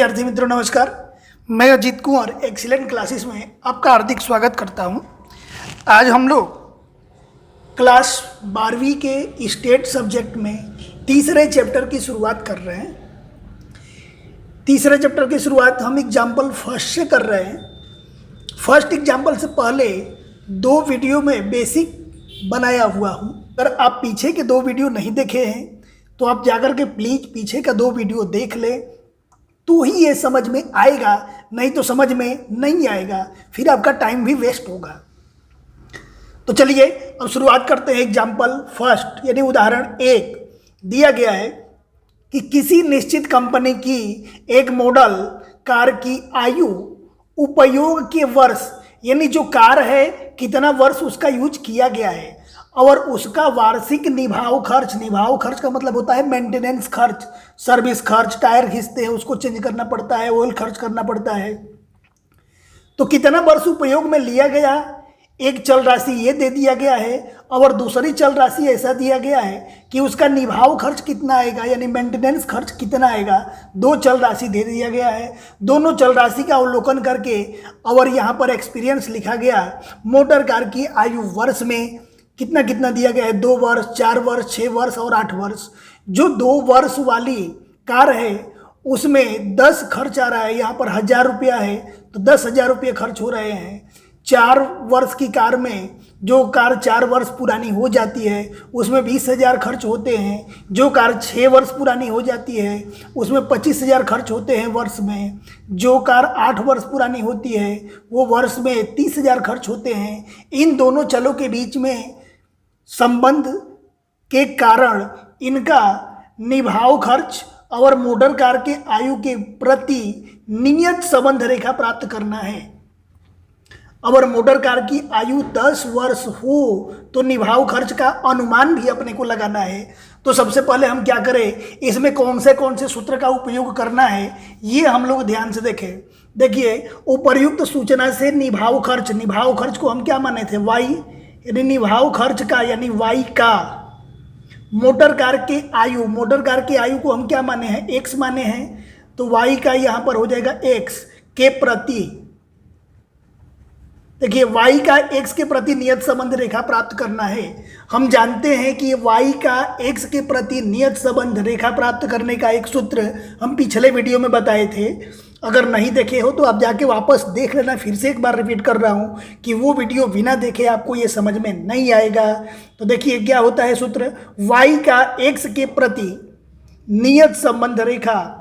विद्यार्थी मित्रों नमस्कार। मैं अजीत कुंवर एक्सीलेंट क्लासेस में आपका हार्दिक स्वागत करता हूं। आज हम लोग क्लास 12वीं के स्टेट सब्जेक्ट में तीसरे चैप्टर की शुरुआत कर रहे हैं। तीसरे चैप्टर की शुरुआत हम एग्जाम्पल फर्स्ट से कर रहे हैं। फर्स्ट एग्जाम्पल से पहले दो वीडियो में बेसिक बनाया हुआ हूं। अगर आप पीछे के दो वीडियो नहीं देखे हैं तो आप जाकर के प्लीज़ पीछे का दो वीडियो देख लें, तो ही ये समझ में आएगा, नहीं तो समझ में नहीं आएगा, फिर आपका टाइम भी वेस्ट होगा। तो चलिए अब शुरुआत करते हैं। एग्जाम्पल फर्स्ट यानी उदाहरण एक दिया गया है कि किसी निश्चित कंपनी की एक मॉडल कार की आयु उपयोग के वर्ष यानी जो कार है कितना वर्ष उसका यूज किया गया है और उसका वार्षिक निभाव खर्च का मतलब होता है मेंटेनेंस खर्च, सर्विस खर्च, टायर घिसते हैं उसको चेंज करना पड़ता है, ऑयल खर्च करना पड़ता है। तो कितना वर्ष उपयोग में लिया गया, एक चल राशि ये दे दिया गया है और दूसरी चल राशि ऐसा दिया गया है कि उसका निभाव खर्च कितना आएगा यानी मेंटेनेंस खर्च कितना आएगा। दो चल राशि दे दिया गया है, दोनों चल राशि का अवलोकन करके और यहाँ पर एक्सपीरियंस लिखा गया। मोटर कार की आयु वर्ष में कितना कितना दिया गया है, 2 वर्ष, 4 वर्ष, 6 वर्ष और 8 वर्ष। जो 2 वर्ष वाली कार है उसमें 10 खर्च आ रहा है, यहाँ पर 1000 रुपया है तो 10,000 रुपये खर्च हो रहे हैं। 4 वर्ष की कार में जो कार 4 वर्ष पुरानी हो जाती है उसमें 20,000 खर्च होते हैं। जो कार 6 वर्ष पुरानी हो जाती है उसमें 25,000 खर्च होते हैं वर्ष में। जो कार 8 वर्ष पुरानी होती है वो वर्ष में 30,000 खर्च होते हैं। इन दोनों चलों के बीच में संबंध के कारण इनका निभाव खर्च और मोटर कार के आयु के प्रति नियत संबंध रेखा प्राप्त करना है। अगर मोटर कार की आयु 10 वर्ष हो तो निभाव खर्च का अनुमान भी अपने को लगाना है। तो सबसे पहले हम क्या करें, इसमें कौन से सूत्र का उपयोग करना है ये हम लोग ध्यान से देखें। देखिए उपर्युक्त सूचना से निभाव खर्च को हम क्या माने थे, वाई, यानी निभाव खर्च का यानी वाई का। मोटर कार की आयु को हम क्या माने हैं, एक्स माने हैं, तो वाई का यहाँ पर हो जाएगा एक्स के प्रति। देखिए वाई का एक्स के प्रति नियत संबंध रेखा प्राप्त करना है। हम जानते हैं कि वाई का एक्स के प्रति नियत संबंध रेखा प्राप्त करने का एक सूत्र हम पिछले वीडियो में बताए थे। अगर नहीं देखे हो तो आप जाके वापस देख लेना। फिर से एक बार रिपीट कर रहा हूँ कि वो वीडियो बिना देखे आपको ये समझ में नहीं आएगा। तो देखिए क्या होता है सूत्र, वाई का एक्स के प्रति नियत संबंध रेखा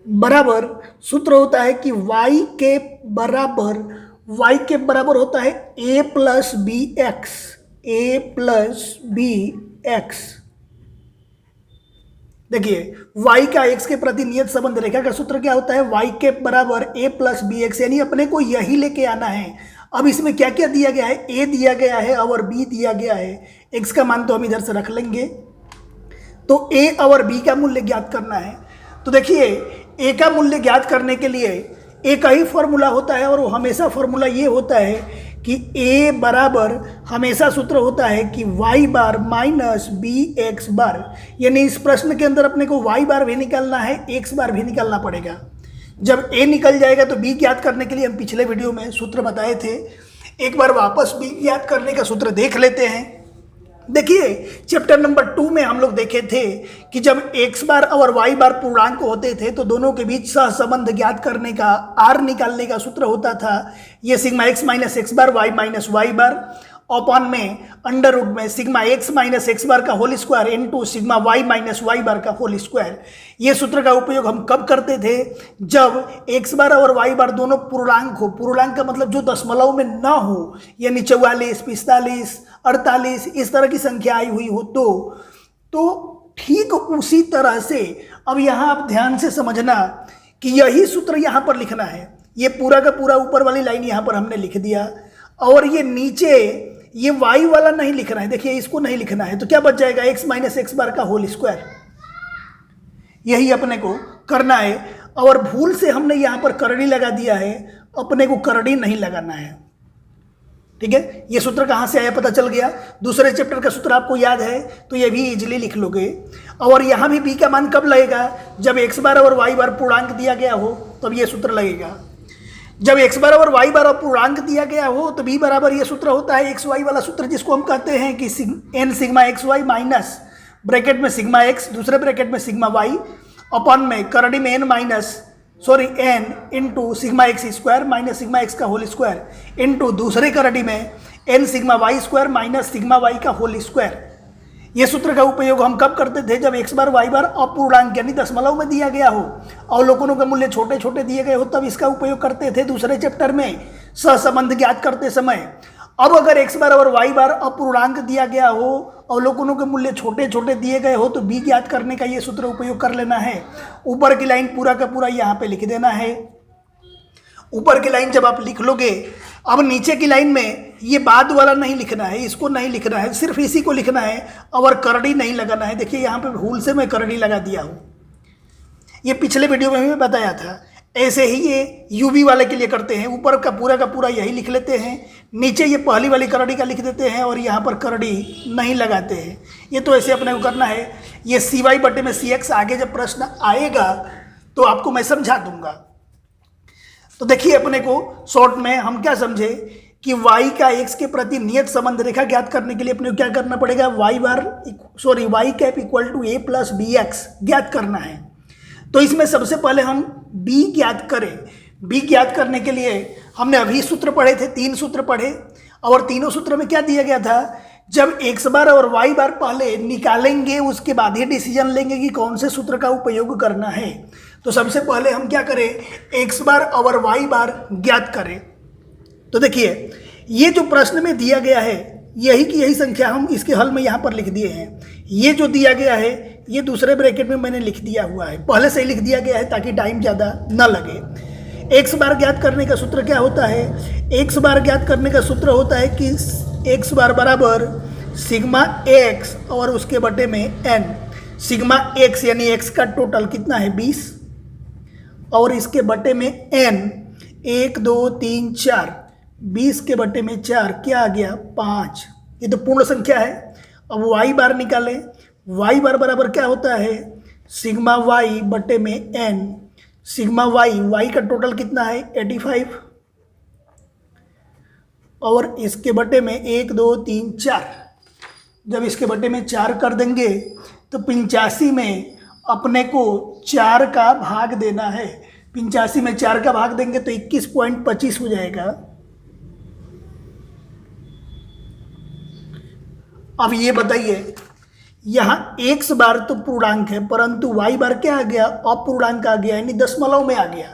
बराबर सूत्र होता है कि y के बराबर होता है a प्लस बी एक्स। देखिए y का x के प्रति नियत संबंध रेखा का सूत्र क्या होता है, y के बराबर a प्लस बी एक्स, यानी अपने को यही लेके आना है। अब इसमें क्या क्या दिया गया है, a दिया गया है और b दिया गया है। x का मान तो हम इधर से रख लेंगे, तो a और b का मूल्य ज्ञात करना है। तो देखिए ए का मूल्य ज्ञात करने के लिए एक ही फॉर्मूला होता है और वो हमेशा फॉर्मूला ये होता है कि ए बराबर हमेशा सूत्र होता है कि वाई बार माइनस बी एक्स बार। यानी इस प्रश्न के अंदर अपने को वाई बार भी निकालना है, एक्स बार भी निकालना पड़ेगा। जब ए निकल जाएगा तो बी ज्ञात करने के लिए हम पिछले वीडियो में सूत्र बताए थे। एक बार वापस बी ज्ञात करने का सूत्र देख लेते हैं। देखिए चैप्टर नंबर 2 में हम लोग देखे थे कि जब x बार और y बार पूर्णांक होते थे तो दोनों के बीच सहसंबंध ज्ञात करने का, r निकालने का सूत्र होता था ये सिग्मा x minus x bar y minus y bar upon में अंडर रूट में sigma x minus x bar का whole square into sigma y minus y bar का होल स्क्वायर। ये सूत्र का उपयोग हम कब करते थे, जब x बार और y बार दोनों पूर्णांक हो। पूर्णांक का मतलब जो दशमलव में ना हो, यानी 44, 45, 48 इस तरह की संख्या आई हुई हो। तो ठीक उसी तरह से अब यहाँ आप ध्यान से समझना कि यही सूत्र यहाँ पर लिखना है। ये पूरा का पूरा ऊपर वाली लाइन यहाँ पर हमने लिख दिया और ये नीचे ये y वाला नहीं लिखना है। देखिए इसको नहीं लिखना है तो क्या बच जाएगा, x माइनस एक्स बार का होल स्क्वायर। यही अपने को करना है और भूल से हमने यहाँ पर करड़ी लगा दिया है, अपने को करड़ी नहीं लगाना है। ठीक है, ये सूत्र कहाँ से आया पता चल गया। दूसरे चैप्टर का सूत्र आपको याद है तो ये भी इजीली लिख लोगे। और यहाँ भी b का मान कब लगेगा, जब x बार और y बार पूर्णांक दिया गया हो तब ये सूत्र लगेगा। जब x बार और y बार पूर्णांक दिया गया हो तो b बराबर ये सूत्र होता है एक्स वाई वाला सूत्र, जिसको हम कहते हैं कि n sigma x y minus bracket में सिग्मा एक्स, दूसरे ब्रैकेट में सिग्मा वाई, अपॉन में करड़ी में n into sigma x square minus sigma x का होल स्क्वायर इंटू दूसरे करड़ी में n sigma y square minus sigma y का होल स्क्वायर। ये सूत्र का उपयोग हम कब करते थे, जब x बार y बार अपूर्णांक यानी दशमलव में दिया गया हो, अवलोकनों के मूल्य छोटे छोटे दिए गए हो, तब इसका उपयोग करते थे दूसरे चैप्टर में सहसंबंध ज्ञात करते समय। अब अगर x बार और y बार अपूर्णांक दिया गया हो, अवलोकनों के मूल्य छोटे छोटे दिए गए हो, तो b ज्ञात करने का ये सूत्र उपयोग कर लेना है। ऊपर की लाइन पूरा का पूरा यहाँ पे लिख देना है। ऊपर की लाइन जब आप लिख लोगे, अब नीचे की लाइन में ये बाद वाला नहीं लिखना है, इसको नहीं लिखना है, सिर्फ इसी को लिखना है और करड़ी नहीं लगाना है। देखिए यहाँ पे भूल से मैं करड़ी लगा दिया हूँ, ये पिछले वीडियो में भी बताया था। ऐसे ही ये यूवी वाले के लिए करते हैं, ऊपर का पूरा यही लिख लेते हैं, नीचे ये पहली वाली करड़ी का लिख देते हैं और यहाँ पर करड़ी नहीं लगाते हैं। ये तो ऐसे अपने को करना है। ये सी वाई बटे में सी एक्स आगे जब प्रश्न आएगा तो आपको मैं समझा दूंगा। तो देखिए अपने को शॉर्ट में हम क्या समझे कि y का x के प्रति नियत संबंध रेखा ज्ञात करने के लिए अपने को क्या करना पड़ेगा, y cap equal to a plus b x ज्ञात करना है। तो इसमें सबसे पहले हम b ज्ञात करें। b ज्ञात करने के लिए हमने अभी सूत्र पढ़े थे, 3 सूत्र पढ़े, और तीनों सूत्र में क्या दिया गया था, जब x बार और y बार पहले निकालेंगे उसके बाद ही डिसीजन लेंगे कि कौन से सूत्र का उपयोग करना है। तो सबसे पहले हम क्या करें, x बार और y बार ज्ञात करें। तो देखिए ये जो प्रश्न में दिया गया है यही की यही संख्या हम इसके हल में यहाँ पर लिख दिए हैं। ये जो दिया गया है ये दूसरे ब्रैकेट में मैंने लिख दिया हुआ है, पहले से ही लिख दिया गया है ताकि टाइम ज़्यादा ना लगे। x बार ज्ञात करने का सूत्र क्या होता है, x बार ज्ञात करने का सूत्र होता है कि x बार बराबर सिग्मा x और उसके बटे में n। सिग्मा x यानी x का टोटल कितना है 20 और इसके बटे में n 1 2 3 4, 20 के बटे में 4 क्या आ गया 5। ये तो पूर्ण संख्या है। अब y बार निकालें, y बार बराबर क्या होता है सिग्मा y बटे में n। सिग्मा y का टोटल कितना है 85 और इसके बटे में 1 2 3 4। जब इसके बटे में 4 कर देंगे तो 85 में अपने को 4 का भाग देना है। 85 में 4 का भाग देंगे तो 21.25 हो जाएगा। अब ये बताइए यहाँ x बार तो पूर्णांक है परंतु y बार क्या आ गया, अपूर्णांक आ गया, यानी दशमलव में आ गया।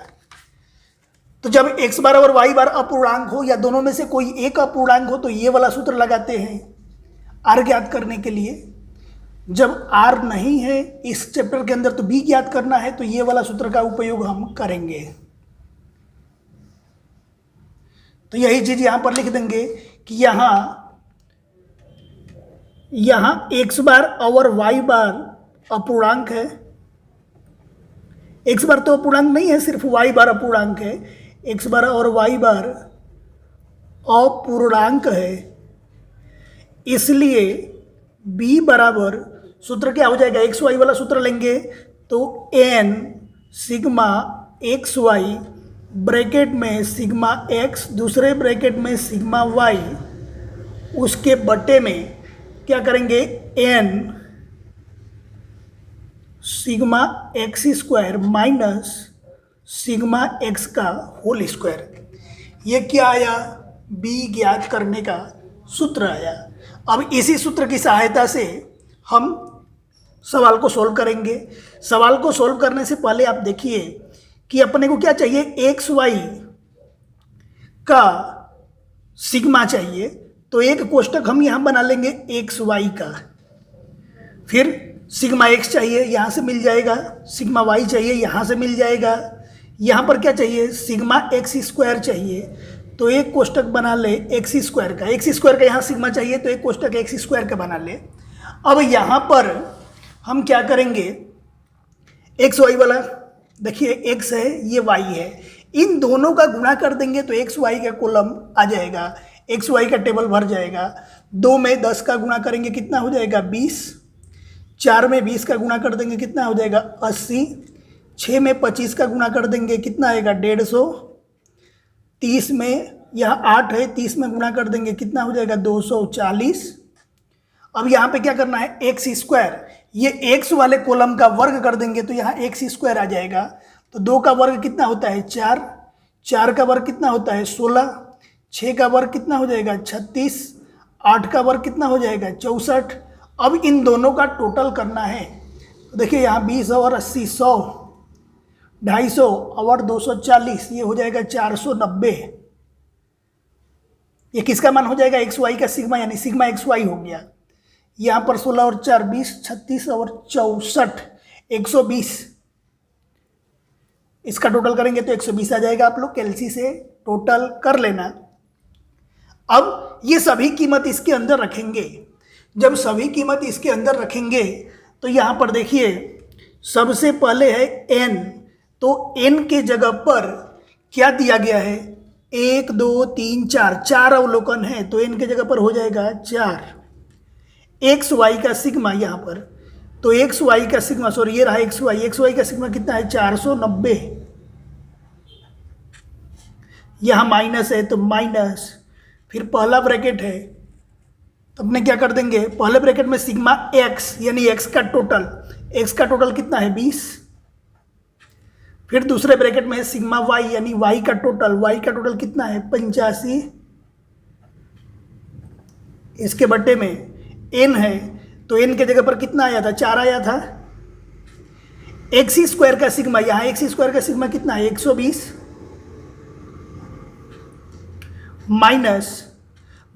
तो जब x बार और y बार अपूर्णांक हो या दोनों में से कोई एक अपूर्णांक हो तो ये वाला सूत्र लगाते हैं r ज्ञात करने के लिए। जब r नहीं है इस चैप्टर के अंदर तो b ज्ञात करना है, तो ये वाला सूत्र का उपयोग हम करेंगे। तो यही चीज यहां पर लिख देंगे कि यहाँ x बार और y बार अपूर्णांक है। x बार तो अपूर्णांक नहीं है, सिर्फ y बार अपूर्णांक है। x बार और y बार अपूर्णांक है, इसलिए b बराबर सूत्र क्या हो जाएगा, एक्स वाई वाला सूत्र लेंगे तो n sigma x y bracket में सिग्मा x दूसरे ब्रैकेट में सिग्मा y, उसके बटे में क्या करेंगे n sigma x square minus sigma x का होल स्क्वायर। ये क्या आया, b ज्ञात करने का सूत्र आया। अब इसी सूत्र की सहायता से हम सवाल को सोल्व करेंगे। सवाल को सोल्व करने से पहले आप देखिए कि अपने को क्या चाहिए, एक्स वाई का सिग्मा चाहिए। तो एक कोष्टक हम यहाँ बना लेंगे एक्स वाई का, फिर सिग्मा एक्स चाहिए यहाँ से मिल जाएगा, सिग्मा वाई चाहिए यहाँ से मिल जाएगा, यहाँ पर क्या चाहिए सिग्मा एक्स स्क्वायर चाहिए। तो एक कोष्टक बना ले एक्स स्क्वायर का यहाँ सिग्मा चाहिए तो एक कोष्टक एक्स स्क्वायर का बना ले। अब यहाँ पर हम क्या करेंगे, एक्स वाई वाला देखिए x है ये y है, इन दोनों का गुणा कर देंगे तो एक्स वाई का कॉलम आ जाएगा। एक्स वाई का टेबल भर जाएगा। 2 में 10 का गुणा करेंगे कितना हो जाएगा 20। 4 में 20 का गुणा कर देंगे कितना हो जाएगा 80। 6 में 25 का गुणा कर देंगे कितना आएगा 150। 30 में यहाँ 8 है, 30 में गुणा कर देंगे कितना हो जाएगा 240। अब यहाँ पे क्या करना है एक्स स्क्वायर, ये एक्स वाले कॉलम का वर्ग कर देंगे तो यहाँ एक्स स्क्वायर आ जाएगा। तो 2 का वर्ग कितना होता है 4, 4 का वर्ग कितना होता है 16, 6 का वर्ग कितना हो जाएगा 36, 8 का वर्ग कितना हो जाएगा 64। अब इन दोनों का टोटल करना है तो देखिए यहाँ 20 और 80 100, 250 और 240, ये हो जाएगा 490। ये किसका मान हो जाएगा एक्स वाई का सिग्मा, यानी सिग्मा एक्स वाई हो गया। यहाँ पर 16 और 4 20, 36 और 64 120, इसका टोटल करेंगे तो 120 आ जाएगा। आप लोग कैलसी से टोटल कर लेना। अब ये सभी कीमत इसके अंदर रखेंगे। जब सभी कीमत इसके अंदर रखेंगे तो यहाँ पर देखिए सबसे पहले है n, तो n के जगह पर क्या दिया गया है 1 2 3 4, 4 अवलोकन है तो n के जगह पर हो जाएगा 4। एक्स वाई का सिग्मा यहाँ पर, तो एक्स वाई का सिग्मा, सॉरी ये रहा एक्स वाई का सिग्मा कितना है 490। यहाँ माइनस है तो माइनस, फिर पहला ब्रैकेट है तो अपने क्या कर देंगे पहले ब्रैकेट में सिग्मा एक्स यानी एक्स का टोटल कितना है 20। फिर दूसरे ब्रैकेट में सिग्मा वाई यानी वाई का टोटल कितना है 85। इसके बट्टे में एन है तो एन के जगह पर कितना आया था 4 आया था। एक्स स्क्वायर का सिग्मा, यहाँ एक्स स्क्वायर का सिग्मा कितना है 120 माइनस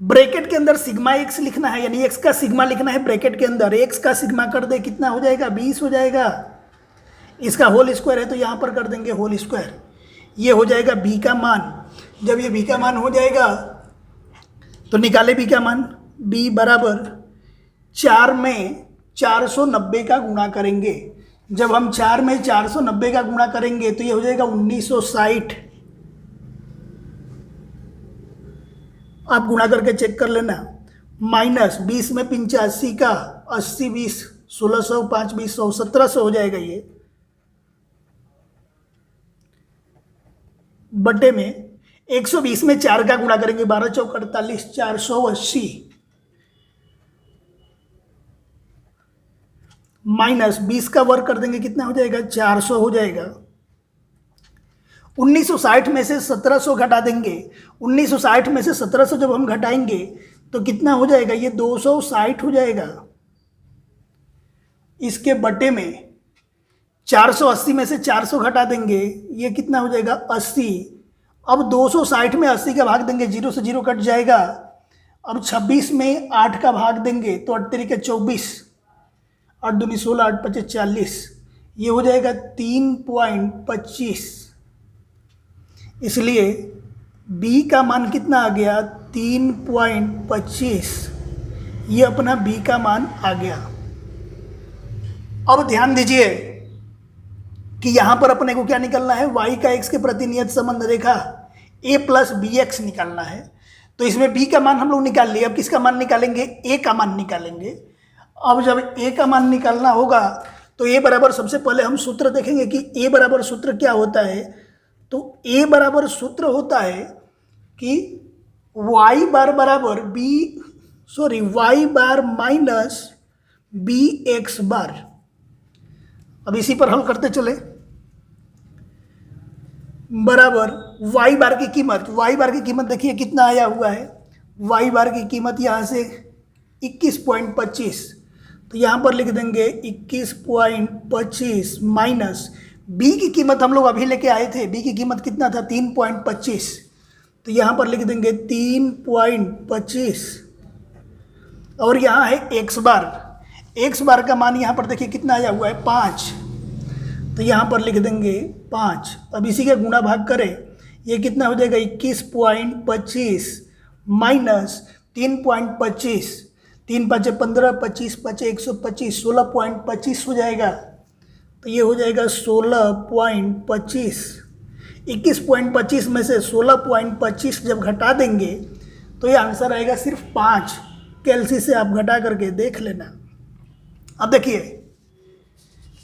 ब्रैकेट के अंदर सिग्मा एक्स लिखना है, यानी एक्स का सिग्मा लिखना है ब्रैकेट के अंदर। एक्स का सिग्मा कर दे कितना हो जाएगा 20 हो जाएगा। इसका होल स्क्वायर है तो यहाँ पर कर देंगे होल स्क्वायर। ये हो जाएगा बी का मान। जब ये बी का मान हो जाएगा तो निकाले बी का मान, बी बराबर 4 में 490 का गुणा करेंगे। जब हम 4 में 490 का गुणा करेंगे तो ये हो जाएगा 1960। आप गुणा करके चेक कर लेना। माइनस 20 में 85 का 80 20, 1600 5 20 100 1700 हो जाएगा ये। बटे में 120 में 4 का गुणा करेंगे 12 चौक 48, 480 माइनस 20 का वर्ग कर देंगे कितना हो जाएगा 400 हो जाएगा। 1960 में से 1700 घटा देंगे। 1960 में से 1700 जब हम घटाएंगे तो कितना हो जाएगा ये 260 हो जाएगा। इसके बटे में 480 में से 400 घटा देंगे, ये कितना हो जाएगा 80। अब 260 में 80 का भाग देंगे, 0 से 0 कट जाएगा। अब 26 में 8 का भाग देंगे तो 8 तरीके 24, 8 दूनी 16, 8 पचे 40, ये हो जाएगा 3.25। इसलिए b का मान कितना आ गया 3.25। ये अपना b का मान आ गया। अब ध्यान दीजिए कि यहाँ पर अपने को क्या निकलना है, y का x के प्रति नियत संबंध रेखा a प्लस बी एक्स निकालना है। तो इसमें b का मान हम लोग निकाल लिए। अब किसका मान निकालेंगे, a का मान निकालेंगे। अब जब a का मान निकालना होगा तो a बराबर, सबसे पहले हम सूत्र देखेंगे कि a बराबर सूत्र क्या होता है। तो a बराबर सूत्र होता है कि y बार बराबर y बार माइनस बी एक्स बार। अब इसी पर हल करते चले। बराबर y बार की कीमत देखिए कितना आया हुआ है। y बार की कीमत यहाँ से 21.25, तो यहाँ पर लिख देंगे 21.25 माइनस b की कीमत हम लोग अभी लेके आए थे। b की कीमत कितना था 3.25, तो यहाँ पर लिख देंगे 3.25 और यहाँ है x बार का मान यहाँ पर देखिए कितना आया हुआ है 5, तो यहाँ पर लिख देंगे 5। अब इसी के गुणा भाग करें, ये कितना हो जाएगा 21.25 माइनस 3.25, 3 5 15, 25 5 125, 16.25 हो जाएगा। तो ये हो जाएगा 16.25। 21.25 में से 16.25 जब घटा देंगे तो ये आंसर आएगा सिर्फ 5। कैलसी से आप घटा करके देख लेना। अब देखिए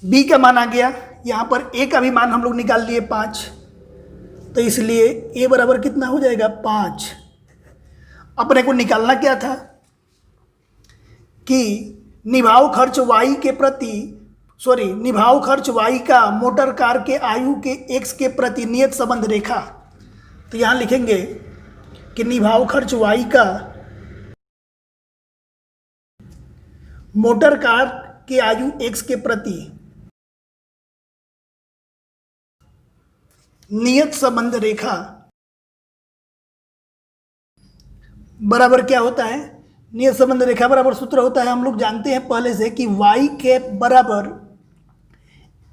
बी का मान आ गया, यहाँ पर ए का भी मान हम लोग निकाल लिए 5, तो इसलिए ए बराबर कितना हो जाएगा 5। अपने को निकालना क्या था कि निभाव खर्च वाई के प्रति निभाव खर्च वाई का मोटर कार के आयु के एक्स के प्रति नियत संबंध रेखा। तो यहाँ लिखेंगे कि निभाव खर्च वाई का मोटर कार के आयु एक्स के प्रति नियत संबंध रेखा बराबर क्या होता है। नियत संबंध रेखा बराबर सूत्र होता है, हम लोग जानते हैं पहले से कि वाई कैप बराबर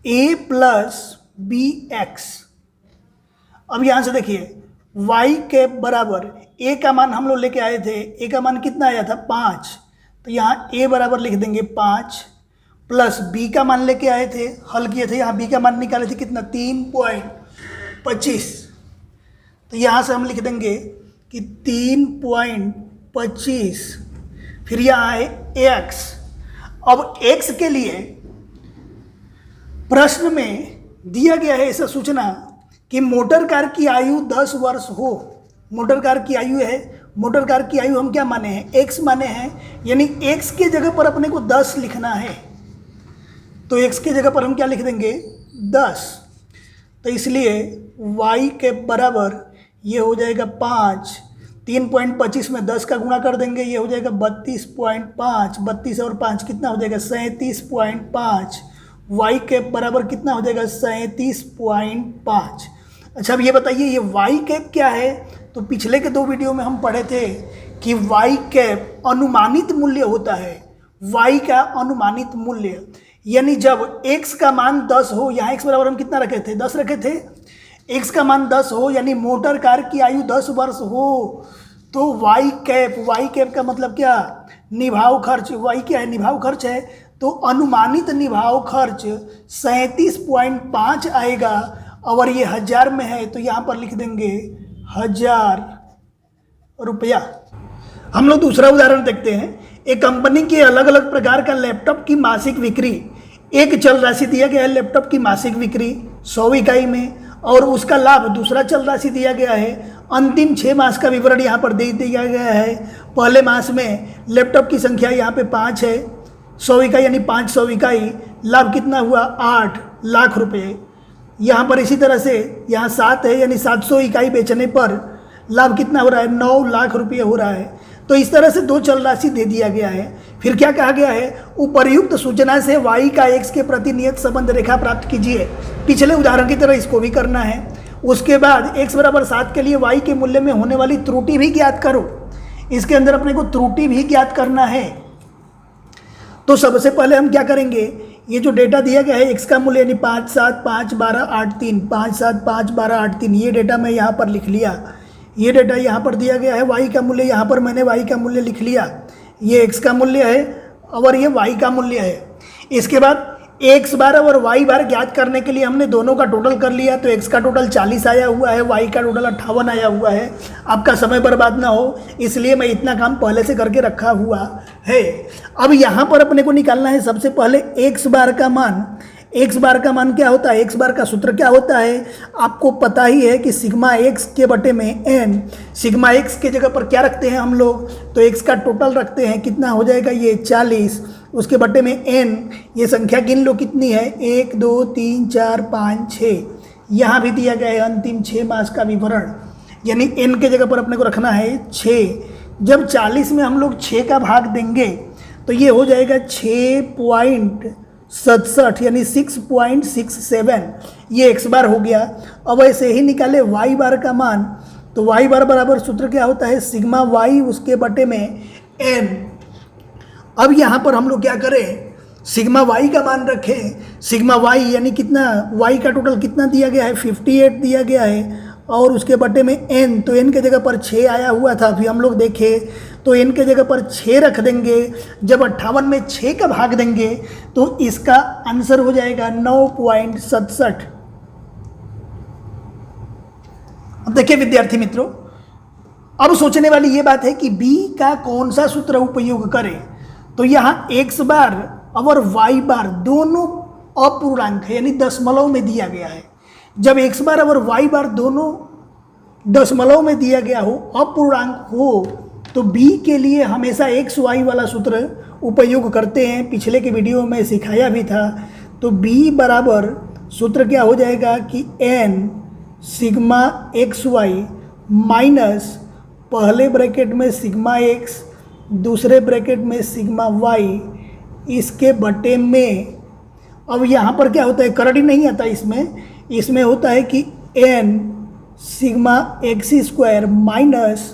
ए प्लस बी एक्स। अब यहां से देखिए वाई कैप बराबर ए का मान हम लोग लेके आए थे, ए का मान कितना आया था 5, तो यहाँ ए बराबर लिख देंगे 5 प्लस बी का मान लेके आए थे, हल किए थे, यहाँ बी का मान निकाले थे कितना 3.25, तो यहाँ से हम लिख देंगे कि 3.25, फिर यहाँ है एक्स। अब एक्स के लिए प्रश्न में दिया गया है ऐसा सूचना कि मोटर कार की आयु 10 वर्ष हो। मोटर कार की आयु है, मोटर कार की आयु हम क्या माने हैं एक्स माने हैं, यानी एक्स के जगह पर अपने को 10 लिखना है, तो एक्स के जगह पर हम क्या लिख देंगे 10। तो इसलिए वाई के बराबर ये हो जाएगा 5, 3.25 में 10 का गुणा कर देंगे, ये हो जाएगा 32.5, 32 और 5 कितना हो जाएगा 37.5। वाई कैप बराबर कितना हो जाएगा 37.5। अच्छा अब ये बताइए ये वाई कैप क्या है। तो पिछले के 2 वीडियो में हम पढ़े थे कि वाई कैप अनुमानित मूल्य होता है। वाई का अनुमानित मूल्य यानी जब x का मान 10 हो, यहाँ x बराबर हम कितना रखे थे 10 रखे थे, x का मान 10 हो यानी मोटर कार की आयु 10 वर्ष हो, तो वाई कैप का मतलब क्या निभाव खर्च। वाई क्या है निभाव खर्च है, तो अनुमानित निभाव खर्च 37.5 आएगा। और ये 1000 में है तो यहाँ पर लिख देंगे 1000 रुपया। हम लोग दूसरा उदाहरण देखते हैं। एक कंपनी के अलग अलग प्रकार का लैपटॉप की मासिक बिक्री, एक चल राशि दिया गया है लैपटॉप की मासिक बिक्री 100 इकाई में, और उसका लाभ दूसरा चल राशि दिया गया है। अंतिम 6 मास का विवरण यहाँ पर दे दिया गया है। पहले मास में लैपटॉप की संख्या यहाँ पे 5 है, 100 इकाई यानी 500 इकाई, लाभ कितना हुआ 8 लाख रुपए। यहाँ पर इसी तरह से यहाँ 7 है यानी 700 इकाई बेचने पर लाभ कितना हो रहा है 9 लाख रुपये हो रहा है। तो इस तरह से 2 चल राशि दे दिया गया है। फिर क्या कहा गया है, उपर्युक्त सूचना से वाई का एक्स के प्रति नियत संबंध रेखा प्राप्त कीजिए। पिछले उदाहरण की तरह इसको भी करना है। उसके बाद x बराबर 7 के लिए y के मूल्य में होने वाली त्रुटि भी ज्ञात करो। इसके अंदर अपने को त्रुटि भी ज्ञात करना है। तो सबसे पहले हम क्या करेंगे, ये जो डेटा दिया गया है x का मूल्य यानी 5, 7, 5, 12, 8, 3, 5, 7, 5, 12, 8, 3, ये डेटा मैं यहाँ पर लिख लिया। ये डेटा यहाँ पर दिया गया है, y का मूल्य यहाँ पर मैंने y का मूल्य लिख लिया। ये x का मूल्य है और ये y का मूल्य है। इसके बाद x बार और y बार ज्ञात करने के लिए हमने दोनों का टोटल कर लिया। तो x का टोटल 40 आया हुआ है, y का टोटल 58 आया हुआ है। आपका समय बर्बाद ना हो इसलिए मैं इतना काम पहले से करके रखा हुआ है। अब यहाँ पर अपने को निकालना है सबसे पहले x बार का मान। x बार का मान क्या होता है, x बार का सूत्र क्या होता है आपको पता ही है कि सिग्मा x के बटे में n। सिग्मा x के जगह पर क्या रखते हैं हम लोग, तो x का टोटल रखते हैं, कितना हो जाएगा ये 40, उसके बटे में n। ये संख्या गिन लो कितनी है 1, 2, 3, 4, 5, 6। यहाँ भी दिया गया है अंतिम 6 मास का विवरण, यानी n के जगह पर अपने को रखना है 6। जब 40 में हम लोग 6 का भाग देंगे तो ये हो जाएगा 6.67 यानी 6.67। ये x बार हो गया। अब ऐसे ही निकाले y बार का मान। तो y बार बराबर सूत्र क्या होता है सिग्मा y उसके बटे में n। अब यहाँ पर हम लोग क्या करें, सिग्मा y का मान रखें। सिग्मा y यानी कितना, y का टोटल कितना दिया गया है 58 दिया गया है, और उसके बटे में n। तो n के जगह पर 6 आया हुआ था, फिर हम लोग देखें तो n के जगह पर 6 रख देंगे। जब 58 में 6 का भाग देंगे तो इसका आंसर हो जाएगा 9.67। अब देखिए विद्यार्थी मित्रों, अब सोचने वाली ये बात है कि b का कौन सा सूत्र उपयोग करें। तो यहाँ x बार और y बार दोनों अपूर्णांक है, यानी दशमलव में दिया गया है। जब x बार और y बार दोनों दशमलव में दिया गया हो, अपूर्णांक हो, तो b के लिए हमेशा x y वाला सूत्र उपयोग करते हैं। पिछले के वीडियो में सिखाया भी था। तो b बराबर सूत्र क्या हो जाएगा कि n sigma x y minus पहले ब्रैकेट में सिग्मा एक्स, दूसरे ब्रैकेट में सिग्मा वाई, इसके बटे में। अब यहाँ पर क्या होता है, करंट ही नहीं आता इसमें होता है कि n sigma x square minus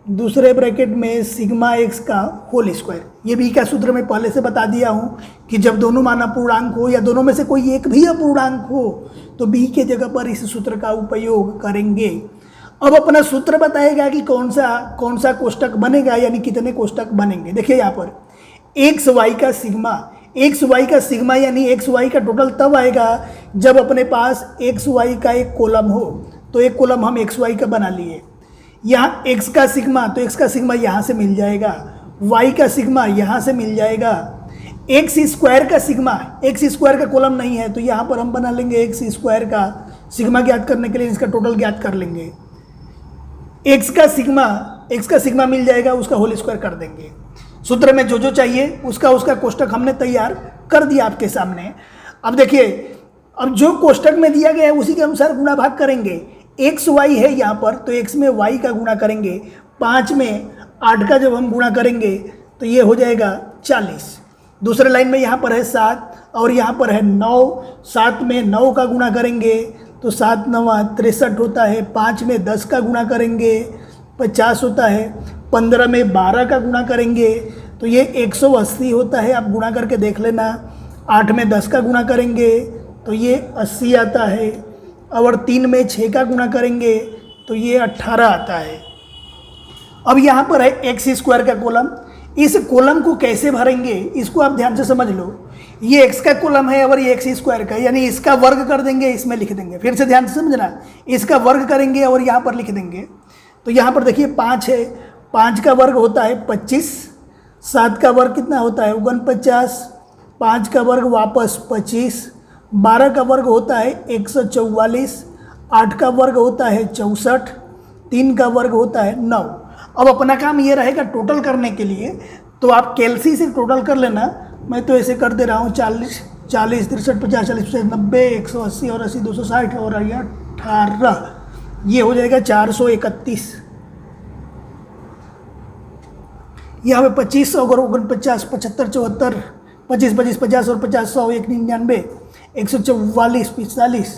दूसरे ब्रैकेट में सिग्मा एक्स का होल स्क्वायर। ये भी का सूत्र मैं पहले से बता दिया हूँ कि जब दोनों मान अपूर्णांक हो या दोनों में से कोई एक भी अपूर्णांक हो तो b के जगह पर इस सूत्र का उपयोग करेंगे। अब अपना सूत्र बताएगा कि कौन सा कोष्टक बनेगा, यानी कितने कोष्टक बनेंगे। देखिए यहाँ पर एक्स वाई का सिग्मा यानी एक्स वाई का टोटल तब आएगा जब अपने पास एक्स वाई का एक कॉलम हो। तो एक कॉलम हम एक्स वाई का बना लिए। यहाँ x का सिग्मा, तो x का सिग्मा यहाँ से मिल जाएगा, y का सिग्मा यहाँ से मिल जाएगा। एक्स स्क्वायर का सिग्मा, एक्स स्क्वायर का कॉलम नहीं है तो यहाँ पर हम बना लेंगे एक्स स्क्वायर का सिग्मा ज्ञात करने के लिए इसका टोटल ज्ञात कर लेंगे। एक्स का सिग्मा मिल जाएगा, उसका होल स्क्वायर कर देंगे। सूत्र में जो चाहिए उसका कोष्टक हमने तैयार कर दिया आपके सामने। अब देखिए, अब जो कोष्टक में दिया गया है उसी के अनुसार गुणा भाग करेंगे। एक्स वाई है यहाँ पर, तो एक्स में वाई का गुणा करेंगे। 5 में 8 का जब हम गुणा करेंगे तो ये हो जाएगा 40। दूसरे लाइन में यहाँ पर है 7 और यहाँ पर है 9। 7 में 9 का गुणा करेंगे तो 7 9 63 होता है। 5 में 10 का गुणा करेंगे 50 होता है। 15 में 12 का गुणा करेंगे तो ये 180 होता है। आप गुणा करके देख लेना। 8 में 10 का गुणा करेंगे तो ये 80 आता है। और 3 में 6 का गुणा करेंगे तो ये 18 आता है। अब यहाँ पर है एक्स स्क्वायर का कॉलम। इस कॉलम को कैसे भरेंगे इसको आप ध्यान से समझ लो। ये एक्स का कॉलम है और ये एक्स स्क्वायर का, यानी इसका वर्ग कर देंगे, इसमें लिख देंगे। फिर से ध्यान से समझना, इसका वर्ग करेंगे और यहाँ पर लिख देंगे। तो यहाँ पर देखिए 5 है, 5 का वर्ग होता है 25। 7 का वर्ग कितना होता है 49। 5 का वर्ग वापस 25। 12 का वर्ग होता है 144। 8 का वर्ग होता है 64। 3 का वर्ग होता है 9। अब अपना काम ये रहेगा टोटल करने के लिए, तो आप कैलसी से टोटल कर लेना। मैं तो ऐसे कर दे रहा हूँ 40 40 63 50 40 90 180 और 80 260 और 18, ये हो जाएगा 431। यहाँ पे 25 और 49 75 74 25 25 50 और 50 100 199 144 45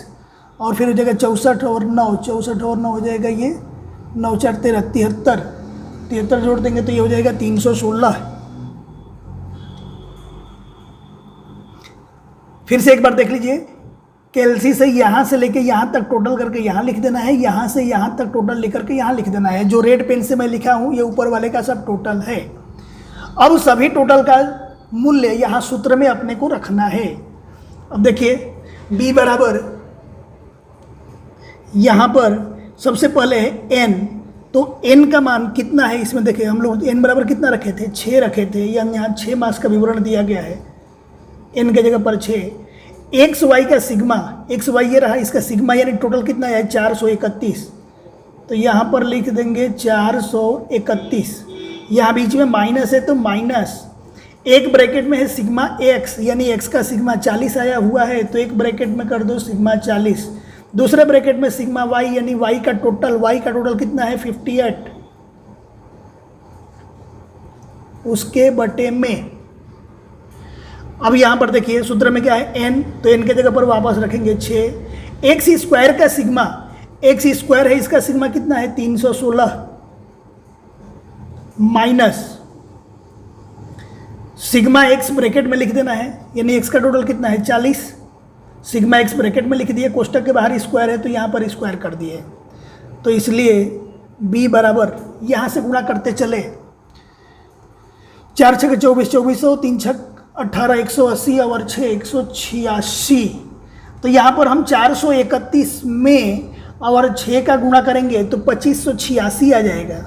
और फिर हो जाएगा 64 और 9 64 और 9 हो जाएगा ये 9 4 13 73 73 जोड़ देंगे तो ये हो जाएगा 316। फिर से एक बार देख लीजिए, कैलसी से यहाँ से लेके यहाँ तक टोटल करके यहाँ लिख देना है, यहाँ से यहाँ तक टोटल लिख करके यहाँ लिख देना है। जो रेड पेन से मैं लिखा हूँ ये ऊपर वाले का सब टोटल है। अब सभी टोटल का मूल्य यहाँ सूत्र में अपने को रखना है। अब देखिए b बराबर यहाँ पर सबसे पहले है n, तो n का मान कितना है इसमें देखिए हम लोग n बराबर कितना रखे थे 6 रखे थे, यहाँ 6 मास का विवरण दिया गया है। n के जगह पर 6। एक्स वाई का सिग्मा, एक्स वाई ये रहा, इसका सिग्मा यानी टोटल कितना है 431, तो यहाँ पर लिख देंगे 431। यहाँ बीच में माइनस है तो माइनस, एक ब्रैकेट में है सिग्मा एक्स यानी एक्स का सिग्मा 40 आया हुआ है तो एक ब्रैकेट में कर दो सिग्मा 40। दूसरे ब्रैकेट में सिग्मा वाई यानी वाई का टोटल कितना है 58, उसके बटे में। अब यहाँ पर देखिए सूत्र में क्या है n, तो n के जगह पर वापस रखेंगे 6। एक्स स्क्वायर का सिग्मा, एक्स स्क्वायर है इसका सिग्मा कितना है 316 माइनस सिग्मा एक्स ब्रैकेट में लिख देना है यानी एक्स का टोटल कितना है 40। सिग्मा एक्स ब्रैकेट में लिख दिए, कोष्टक के बाहर स्क्वायर है तो यहाँ पर स्क्वायर कर दिए। तो इसलिए b बराबर यहाँ से गुणा करते चले 4 6 24 2400 3 6 18 180 और 6 186। तो यहाँ पर हम 431 में और 6 का गुणा करेंगे तो 2586 आ जाएगा।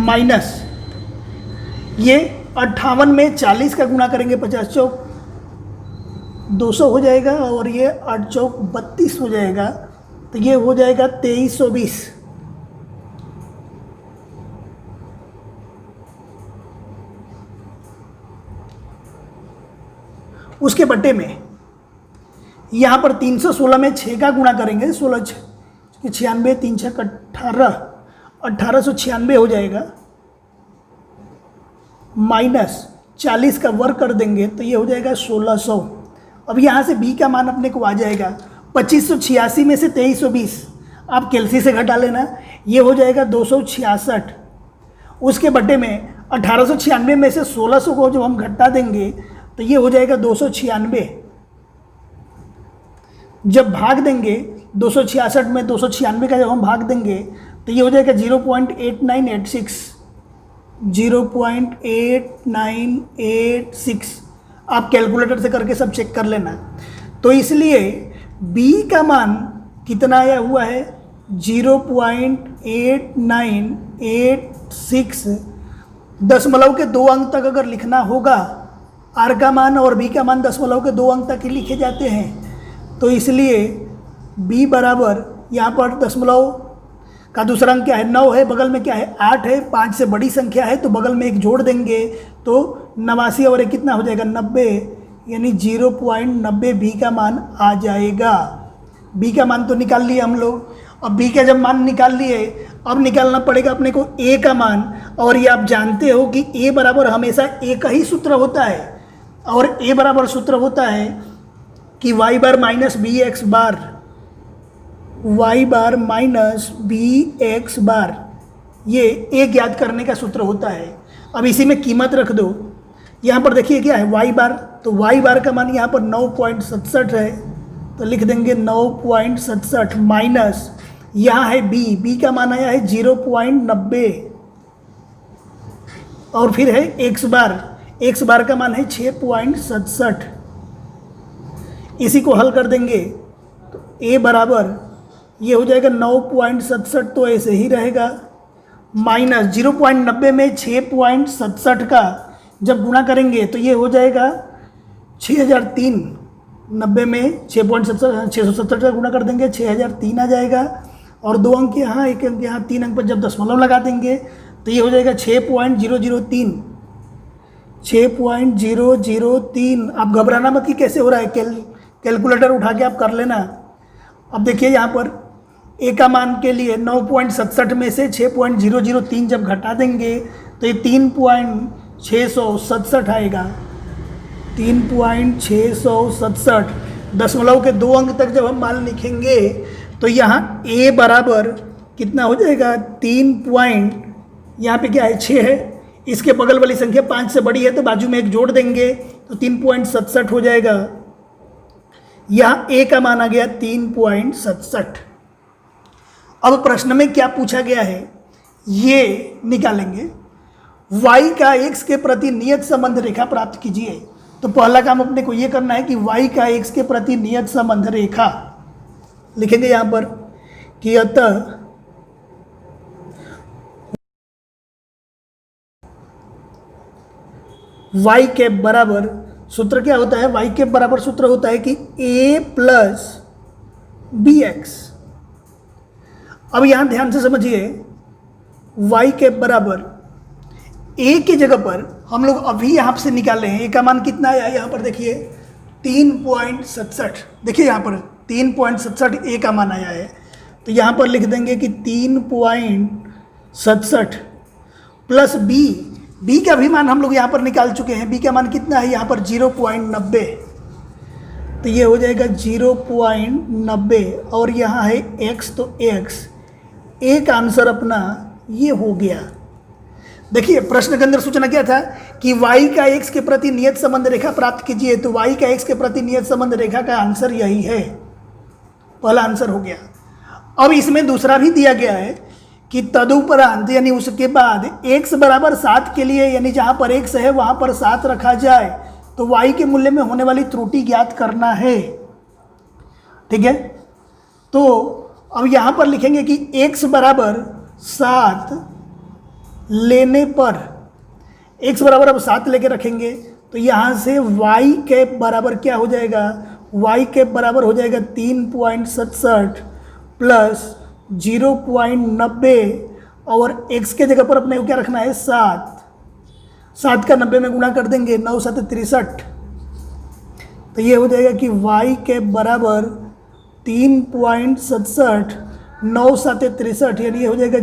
माइनस ये 58 में 40 का गुणा करेंगे 50 चौक 200 हो जाएगा और ये 8 चौक 32 हो जाएगा, तो ये हो जाएगा 2320। उसके बट्टे में यहाँ पर 316 में 6 का गुणा करेंगे, 16 96 3 6 18 1896 हो जाएगा, माइनस 40 का वर्ग कर देंगे तो ये हो जाएगा 1600। अब यहाँ से b का मान अपने को आ जाएगा 2586 में से 2320 आप कैलसी से घटा लेना, ये हो जाएगा 266। उसके बट्टे में 1896 में से 1600 को जब हम घटा देंगे तो ये हो जाएगा 296। जब भाग देंगे 266 में 296 का जब हम भाग देंगे तो ये हो जाएगा 0.8986 0.8986। आप कैलकुलेटर से करके सब चेक कर लेना। तो इसलिए b का मान कितना आया हुआ है 0.8986। दशमलव के 2 अंक तक अगर लिखना होगा, r का मान और b का मान दशमलव के 2 अंक तक ही लिखे जाते हैं, तो इसलिए b बराबर यहाँ पर दशमलव का दूसरा अंक क्या है 9 है, बगल में क्या है 8 है, 5 से बड़ी संख्या है तो बगल में एक जोड़ देंगे तो 89 और एक कितना हो जाएगा 90, यानी 0.90 b का मान आ जाएगा। b का मान तो निकाल लिए हम लोग। अब b का जब मान निकाल लिए, अब निकालना पड़ेगा अपने को a का मान। और ये आप जानते हो कि a बराबर हमेशा a का ही सूत्र होता है, और a बराबर सूत्र होता है कि y बार minus B x bar, y बार माइनस बी एक्स बार, ये एक याद करने का सूत्र होता है। अब इसी में कीमत रख दो। यहाँ पर देखिए क्या है y बार, तो y बार का मान यहाँ पर 9.67 है, तो लिख देंगे 9.67 माइनस यहाँ है b का मान आया है 0.90 और फिर है x बार का मान है 6.67। इसी को हल कर देंगे तो a बराबर ये हो जाएगा 9.67, तो ऐसे ही रहेगा, माइनस 0.90 में 6.67 का जब गुणा करेंगे तो ये हो जाएगा 6003। 90 में 670 का गुणा कर देंगे 6003 आ जाएगा, और 2 अंक यहाँ 1 अंक यहाँ 3 अंक पर जब दशमलव लगा देंगे तो ये हो जाएगा 6.003। 6.003। आप घबराना मत कि कैसे हो रहा है, कैलकुलेटर उठा के आप कर लेना। अब देखिए यहाँ पर a का मान के लिए 9.67 में से 6.003 जब घटा देंगे तो ये 3.667 आएगा। 3.667 दशमलव के 2 अंक तक जब हम मान लिखेंगे तो यहाँ a बराबर कितना हो जाएगा 3 यहाँ पे क्या है 6 है, इसके बगल वाली संख्या 5 से बड़ी है तो बाजू में एक जोड़ देंगे तो 3.67 हो जाएगा। यहाँ a का मान आ गया 3.67। अब प्रश्न में क्या पूछा गया है ये निकालेंगे। y का x के प्रति नियत संबंध रेखा प्राप्त कीजिए। तो पहला काम अपने को ये करना है कि y का x के प्रति नियत संबंध रेखा लिखेंगे यहाँ पर कि अतः y के बराबर सूत्र क्या होता है, y के बराबर सूत्र होता है कि a प्लस बी एक्स। अब यहां ध्यान से समझिए, y के बराबर a की जगह पर हम लोग अभी यहां से निकाले हैं, a का मान कितना आया यहाँ पर देखिए 3.67। देखिए यहाँ पर 3.67 a का मान आया है, तो यहाँ पर लिख देंगे कि 3.67 प्लस b का भी मान हम लोग यहाँ पर निकाल चुके हैं। b का मान कितना है यहाँ पर 0.90, तो ये हो जाएगा 0.90 और यहाँ है x, तो x एक आंसर अपना ये हो गया। देखिए प्रश्न के अंदर सूचना क्या था कि y का x के प्रति नियत संबंध रेखा प्राप्त कीजिए, तो y का x के प्रति नियत संबंध रेखा का आंसर यही है, पहला आंसर हो गया। अब इसमें दूसरा भी दिया गया है कि तदुपरांत यानी उसके बाद x बराबर 7 के लिए, यानी जहाँ पर x है वहाँ पर 7 रखा जाए तो y के मूल्य में होने वाली त्रुटि ज्ञात करना है। ठीक है, तो अब यहाँ पर लिखेंगे कि x बराबर 7 लेने पर x बराबर अब 7 लेके रखेंगे तो यहाँ से y कैप बराबर क्या हो जाएगा, y कैप बराबर हो जाएगा 3.67 प्लस 0.90 और x के जगह पर अपने को क्या रखना है 7 का 90 में गुणा कर देंगे 9 7 63, तो ये हो जाएगा कि y कैप बराबर 3.67 9 7 63 यानी ये हो जाएगा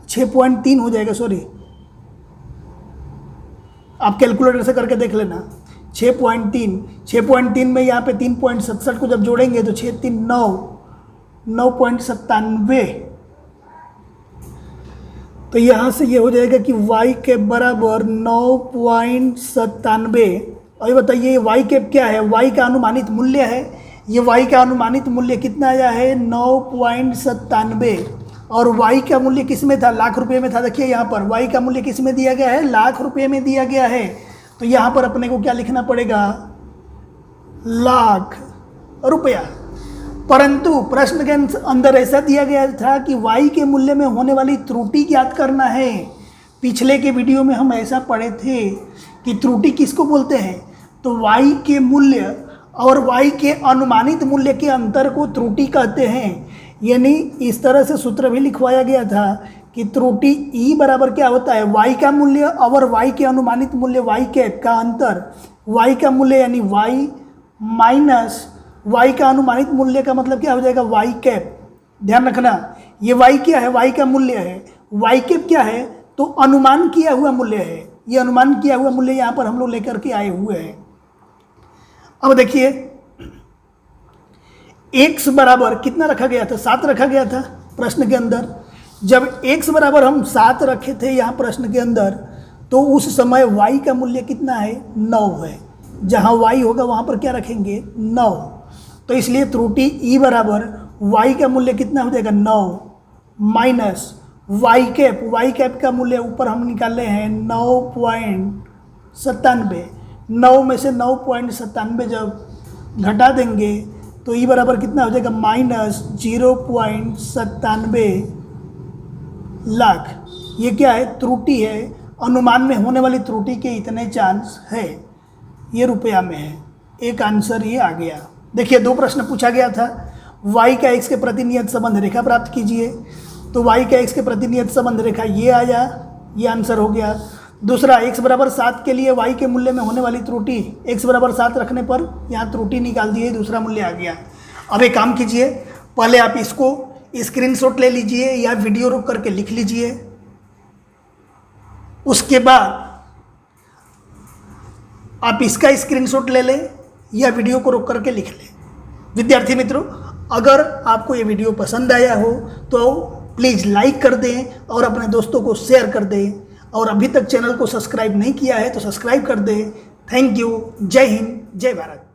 6.3 हो जाएगा। सॉरी, आप कैलकुलेटर से करके देख लेना। 6.3 में यहाँ पे 3.67 को जब जोड़ेंगे तो 6 3 9.97, तो यहाँ से ये हो जाएगा कि y कैप बराबर 9.97। और ये बताइए y कैप क्या है, y का अनुमानित मूल्य है। ये y का अनुमानित मूल्य कितना आया है 9.97 और y का मूल्य किस में था, लाख रुपए में था। देखिए यहाँ पर y का मूल्य किस में दिया गया है, लाख रुपए में दिया गया है। तो यहाँ पर अपने को क्या लिखना पड़ेगा, लाख रुपया। परंतु प्रश्न के अंदर ऐसा दिया गया था कि y के मूल्य में होने वाली त्रुटि ज्ञात करना है। पिछले के वीडियो में हम ऐसा पढ़े थे कि त्रुटि किसको बोलते हैं, तो y के मूल्य और y के अनुमानित मूल्य के अंतर को त्रुटि कहते हैं। यानी इस तरह से सूत्र भी लिखवाया गया था कि त्रुटि e बराबर क्या होता है, y का मूल्य और y के अनुमानित मूल्य y कैप का अंतर। y का मूल्य यानी y माइनस y का अनुमानित मूल्य का मतलब क्या हो जाएगा y कैप। ध्यान रखना, ये y क्या है, y का मूल्य है, y कैप क्या है, तो अनुमान किया हुआ मूल्य है। ये अनुमान किया हुआ मूल्य यहाँ पर हम लोग लेकर के आए हुए हैं। अब देखिए x बराबर कितना रखा गया था, 7 रखा गया था प्रश्न के अंदर। जब x बराबर हम 7 रखे थे यहाँ प्रश्न के अंदर, तो उस समय y का मूल्य कितना है, 9 है। जहाँ y होगा वहाँ पर क्या रखेंगे, 9। तो इसलिए त्रुटि e बराबर y का मूल्य कितना हो जाएगा, 9 माइनस y कैप का मूल्य ऊपर हम निकाले हैं 9.97। 9 में से 9.97 जब घटा देंगे तो ई बराबर कितना हो जाएगा, माइनस 0.97 लाख। ये क्या है, त्रुटि है। अनुमान में होने वाली त्रुटि के इतने चांस है, ये रुपया में है। एक आंसर ये आ गया। देखिए 2 प्रश्न पूछा गया था, y का x के प्रति नियत संबंध रेखा प्राप्त कीजिए। तो y का x के प्रति नियत संबंध रेखा ये आया, ये आंसर हो गया। दूसरा x बराबर 7 के लिए y के मूल्य में होने वाली त्रुटि, x बराबर 7 रखने पर यहाँ त्रुटि निकाल दिए, दूसरा मूल्य आ गया। अब एक काम कीजिए, पहले आप इसको स्क्रीनशॉट ले लीजिए या वीडियो रोक करके लिख लीजिए। उसके बाद आप इसका स्क्रीनशॉट ले लें या वीडियो को रोक करके लिख लें। विद्यार्थी मित्रों, अगर आपको ये वीडियो पसंद आया हो तो प्लीज़ लाइक कर दें और अपने दोस्तों को शेयर कर दें, और अभी तक चैनल को सब्सक्राइब नहीं किया है तो सब्सक्राइब कर दें। Thank you. जय हिंद, जय भारत।